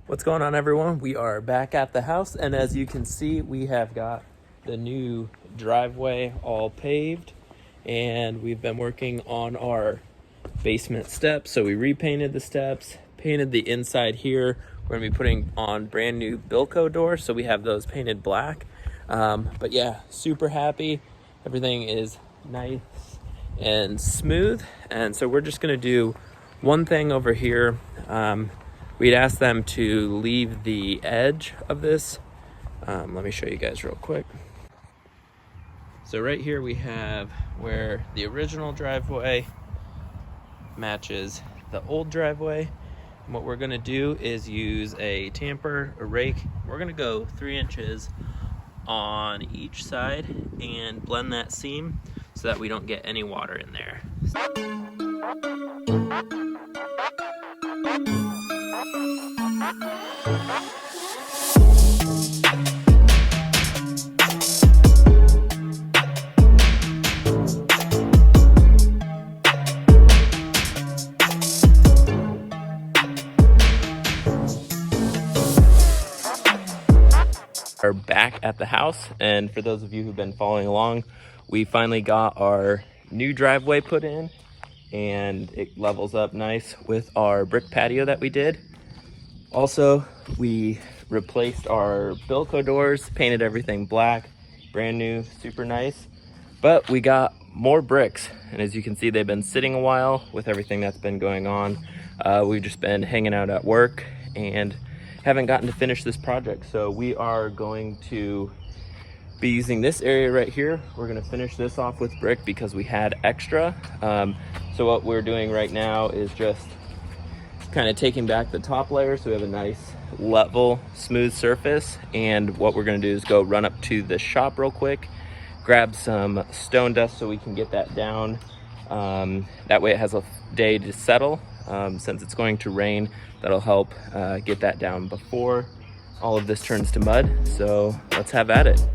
What's going on, everyone? We are back at the house, and as you can see, we have got the new driveway all paved, and we've been working on our basement steps. So we repainted the steps, painted the inside here. We're gonna be putting on brand new Bilco doors, so we have those painted black. But yeah, super happy. Everything is nice and smooth, and so we're just gonna do one thing over here. We'd asked them to leave the edge of this. Let me show you guys real quick. So right here we have where the original driveway matches the old driveway. And what we're gonna do is use a tamper, a rake. We're gonna go 3 inches on each side and blend that seam so that we don't get any water in there. Are back at the house, and for those of you who've been following along, we finally got our new driveway put in, and it levels up nice with our brick patio that we did. Also, we replaced our Bilco doors, painted everything black, brand new, super nice. But we got more bricks, and as you can see, they've been sitting a while with everything that's been going on. We've just been hanging out at work and haven't gotten to finish this project. So we are going to be using this area right here. We're gonna finish this off with brick because we had extra. So what we're doing right now is just kind of taking back the top layer so we have a nice level, smooth surface. And what we're gonna do is go run up to the shop real quick, grab some stone dust so we can get that down. That way it has a day to settle. Since it's going to rain, that'll help get that down before all of this turns to mud. So let's have at it.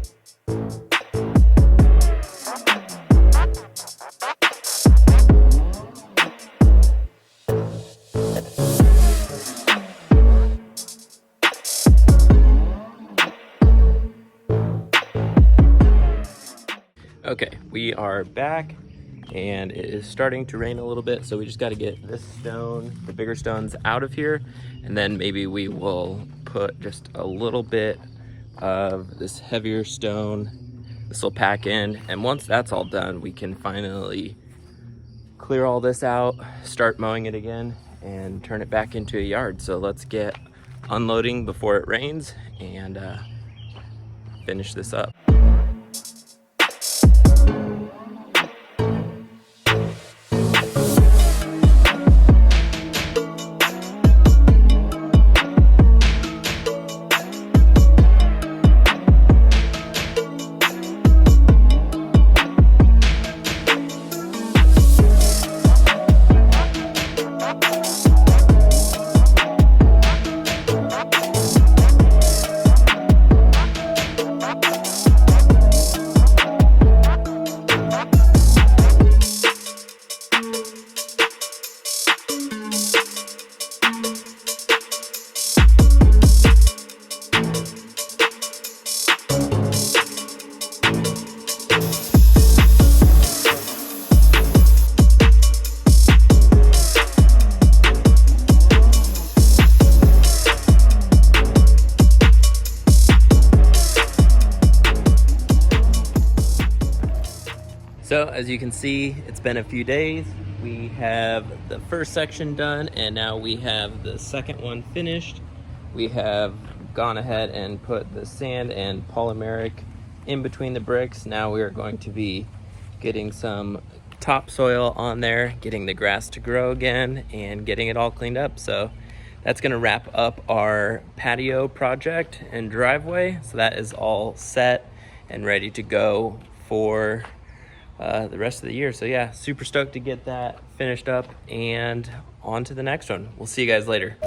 Okay, we are back, and it is starting to rain a little bit, so we just got to get this stone, the bigger stones, out of here, and then maybe we will put just a little bit of this heavier stone. This will pack in, and once that's all done, we can finally clear all this out, start mowing it again, and turn it back into a yard. So let's get unloading before it rains and finish this up. So as you can see, it's been a few days. We have the first section done, and now we have the second one finished. We have gone ahead and put the sand and polymeric in between the bricks. Now we are going to be getting some topsoil on there, getting the grass to grow again, and getting it all cleaned up. So that's gonna wrap up our patio project and driveway. So that is all set and ready to go for the rest of the year. So yeah, super stoked to get that finished up and on to the next one. We'll see you guys later.